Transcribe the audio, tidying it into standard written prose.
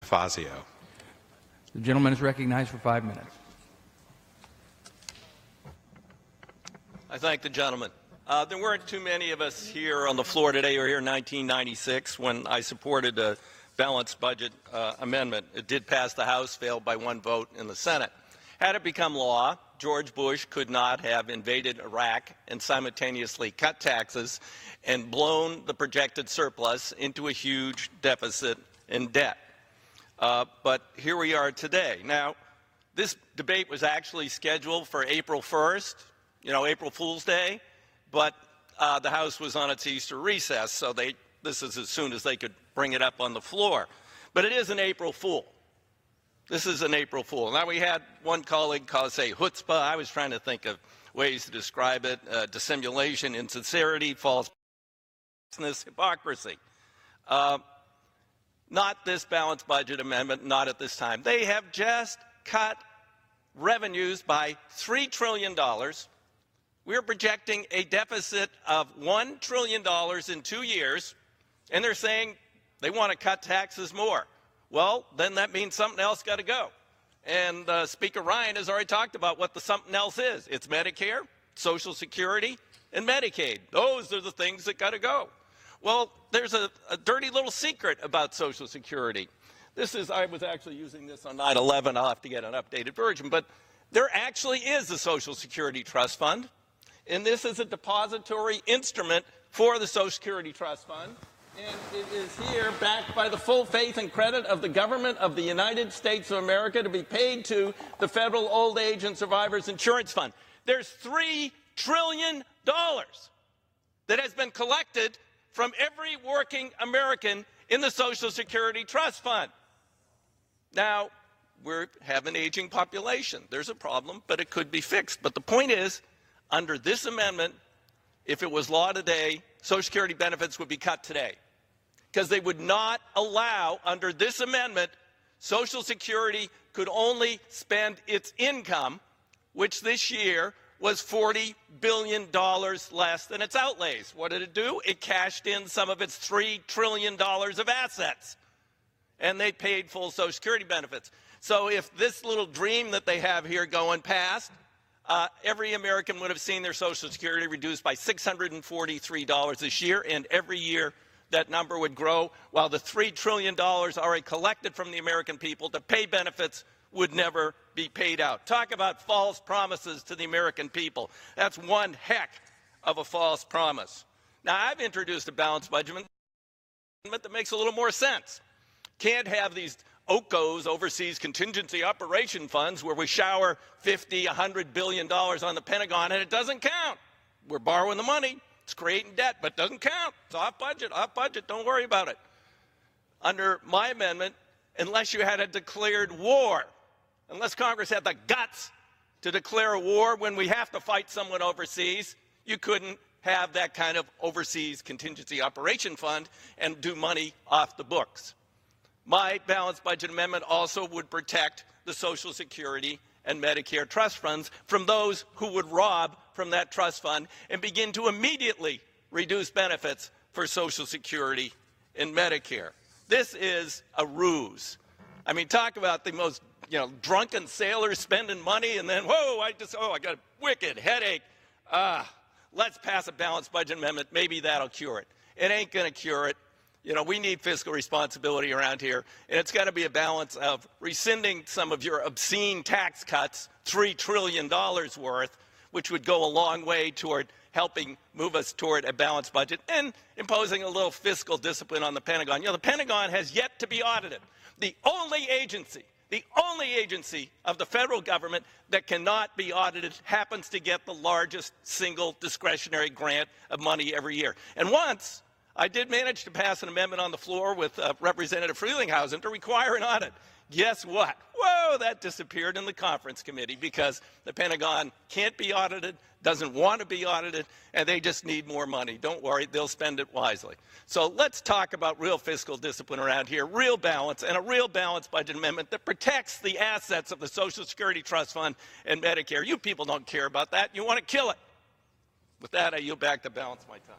DeFazio. The gentleman is recognized for 5 minutes. I thank the gentleman. There weren't too many of us here on the floor today or here in 1996 when I supported a balanced budget amendment. It did pass the House, failed by 1 vote in the Senate. Had it become law, George Bush could not have invaded Iraq and simultaneously cut taxes and blown the projected surplus into a huge deficit and debt. But here we are today. Now, this debate was actually scheduled for April 1st, April Fool's Day, but the House was on its Easter recess, so this is as soon as they could bring it up on the floor. But it is an April Fool. This is an April Fool. Now, we had one colleague say chutzpah. I was trying to think of ways to describe it: dissimulation, insincerity, false hypocrisy. Not this balanced budget amendment, not at this time. They have just cut revenues by $3 trillion. We're projecting a deficit of $1 trillion in 2 years, and they're saying they want to cut taxes more. Well, then that means something else got to go. And Speaker Ryan has already talked about what the something else is. It's Medicare, Social Security, and Medicaid. Those are the things that got to go. Well, there's a dirty little secret about Social Security. I was actually using this on 9/11. I'll have to get an updated version. But there actually is a Social Security Trust Fund, and this is a depository instrument for the Social Security Trust Fund. And it is here backed by the full faith and credit of the government of the United States of America to be paid to the Federal Old Age and Survivors Insurance Fund. There's $3 trillion that has been collected from every working American in the Social Security Trust Fund. Now, we have an aging population. There's a problem, but it could be fixed. But the point is, under this amendment, if it was law today, Social Security benefits would be cut today, because they would not allow, under this amendment, Social Security could only spend its income, which this year was $40 billion less than its outlays. What did it do? It cashed in some of its $3 trillion of assets, and they paid full Social Security benefits. So if this little dream that they have here going past, every American would have seen their Social Security reduced by $643 this year, and every year that number would grow, while the $3 trillion already collected from the American people to pay benefits would never be paid out. Talk about false promises to the American people. That's one heck of a false promise. Now, I've introduced a balanced budget that makes a little more sense. Can't have these OCOs, overseas contingency operation funds, where we shower $50, $100 billion on the Pentagon, and it doesn't count. We're borrowing the money. It's creating debt, but it doesn't count. It's off budget, don't worry about it. Under my amendment, unless you had a declared war, unless Congress had the guts to declare a war when we have to fight someone overseas, you couldn't have that kind of overseas contingency operation fund and do money off the books. My balanced budget amendment also would protect the Social Security and Medicare trust funds from those who would rob from that trust fund and begin to immediately reduce benefits for Social Security and Medicare. This is a ruse. I mean, talk about the most, drunken sailors spending money and then, whoa, I got a wicked headache. Let's pass a balanced budget amendment. Maybe that'll cure it. It ain't going to cure it. We need fiscal responsibility around here, and it's got to be a balance of rescinding some of your obscene tax cuts, $3 trillion worth, which would go a long way toward helping move us toward a balanced budget, and imposing a little fiscal discipline on the Pentagon. The Pentagon has yet to be audited. The only agency of the federal government that cannot be audited happens to get the largest single discretionary grant of money every year. And once, I did manage to pass an amendment on the floor with Representative Frelinghuysen to require an audit. Guess what? Whoa, that disappeared in the conference committee because the Pentagon can't be audited, doesn't want to be audited, and they just need more money. Don't worry, they'll spend it wisely. So let's talk about real fiscal discipline around here, real balance, and a real balanced budget amendment that protects the assets of the Social Security Trust Fund and Medicare. You people don't care about that. You want to kill it. With that, I yield back to balance my time.